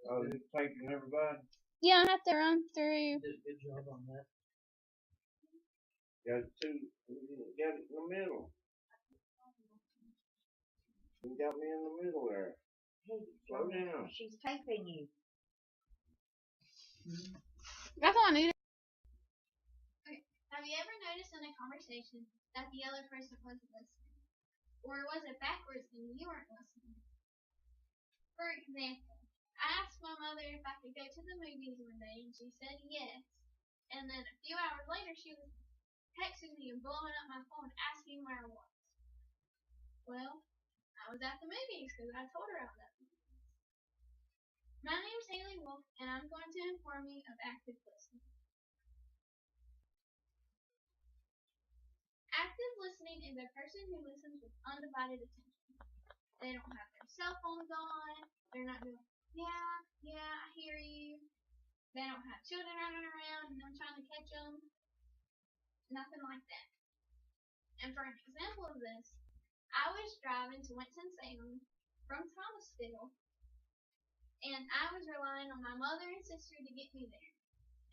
Oh, it's taking everybody? Yeah, I have to run through. Did a good job on that. Got it in the middle. You got me in the middle there. Hey, Slow down. she's taping you. That's all I needed. Have you ever noticed in a conversation that the other person wasn't listening? Or was it backwards and you weren't listening? For example, I asked my mother if I could go to the movies one day and she said yes. And then a few hours later she was texting me and blowing up my phone asking where I was. Well, I was at the movies because I told her I was at the movies. My name is Hayley Wolfe and I'm going to inform you of active listening. Active listening is a person who listens with undivided attention. They don't have their cell phones on. They're not doing, yeah, I hear you. They don't have children running around and them trying to catch them. Nothing like that. And for an example of this, I was driving to Winston-Salem from Thomasville, and I was relying on my mother and sister to get me there.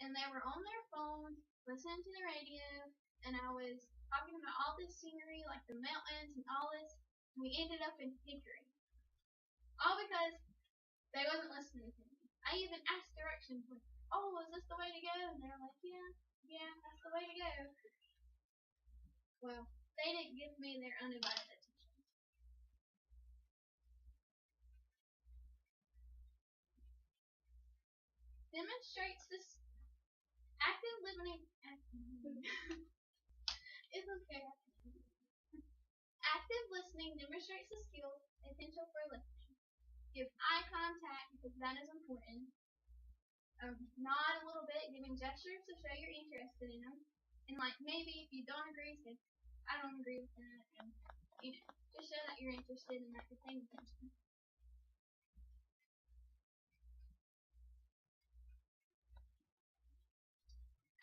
And they were on their phones, listening to the radio, and I was talking about all this scenery, like the mountains and all this. And we ended up in Hickory. All because they wasn't listening to me. I even asked directions, like, oh, is this the way to go? And they were like, yeah, that's the way to go. Well, they didn't give me their undivided attention. Demonstrates this active listening. It's okay. Active listening demonstrates the skill essential for listening. Give eye contact because that is important. Nod a little bit, giving gestures to show you're interested in them. And like maybe if you don't agree, say, I don't agree with that. And just show that you're interested in that you're paying attention.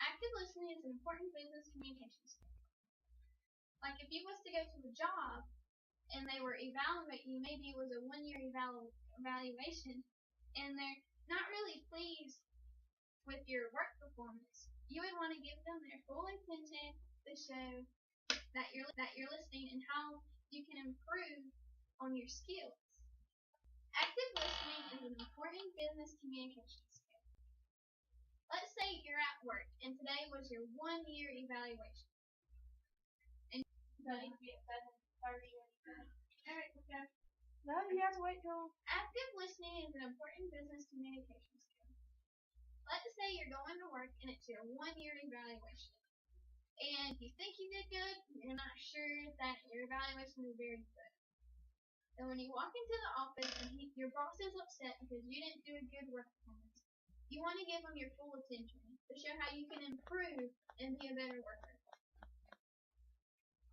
Active listening is an important business communication skill. Like if you was to go to a job and they were evaluating you, maybe it was a 1-year evaluation, and they're not really pleased with your work performance, you would want to give them their full attention to show that you're listening and how you can improve on your skills. Active listening is an important business communication skill. Let's say you're at work and today was your 1-year evaluation. And you need to be at 7:30 or anything. Alright, okay. No, you have to wait till. Active listening is an important business communication skill. Let's say you're going to work and it's your 1-year evaluation. And you think you did good, you're not sure that your evaluation is very good. So when you walk into the office and your boss is upset because you didn't do a good work performance, you want to give them your full attention to show how you can improve and be a better worker.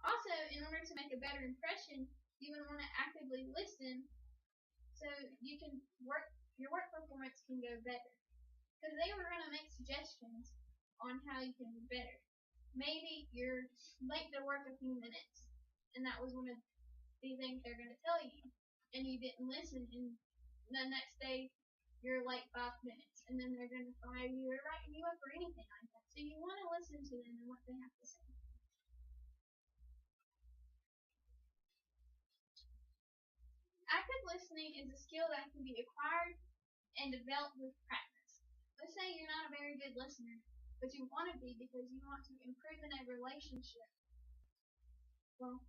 Also, in order to make a better impression, you would want to actively listen so your work performance can go better. Because they were going to make suggestions on how you can be better. Maybe you're late to work a few minutes, and that was one of the things they're going to tell you, and you didn't listen, and the next day you're late 5 minutes, and then they're going to fire you or write you up or anything like that. So you want to listen to them and what they have to say. Active listening is a skill that can be acquired and developed with practice. Let's say you're not a very good listener, but you want to be because you want to improve in a relationship. Well,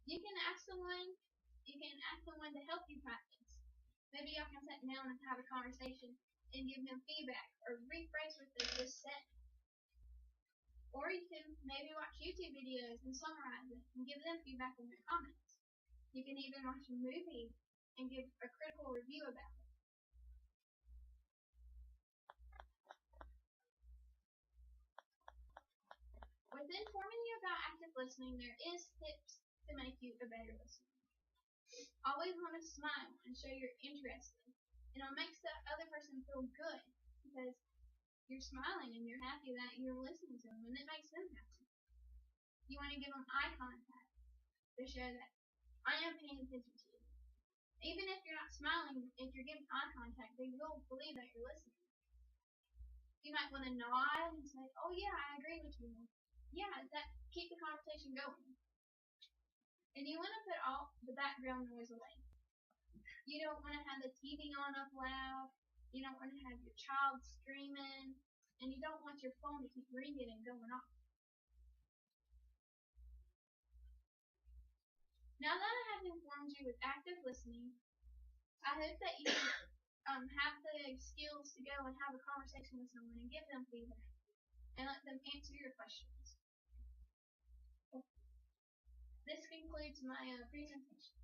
you can ask someone to help you practice. Maybe y'all can sit down and have a conversation and give them feedback or rephrase what they just said. Or you can maybe watch YouTube videos and summarize it and give them feedback in their comments. You can even watch a movie and give a critical review about it. With informing you about active listening, there is tips to make you a better listener. Always want to smile and show you're interested. And it makes the other person feel good because you're smiling and you're happy that you're listening to them, and it makes them happy. You want to give them eye contact to show that I am paying attention to you. Even if you're not smiling, if you're giving eye contact, they will believe that you're listening. You might want to nod and say, "Oh yeah, I agree with you." Yeah, keep the conversation going. And you want to put all the background noise away. You don't want to have the TV on up loud. You don't want to have your child screaming, and you don't want your phone to keep ringing and going off. Now that I have informed you with active listening, I hope that you have the skills to go and have a conversation with someone and give them feedback and let them answer your questions. This concludes my presentation.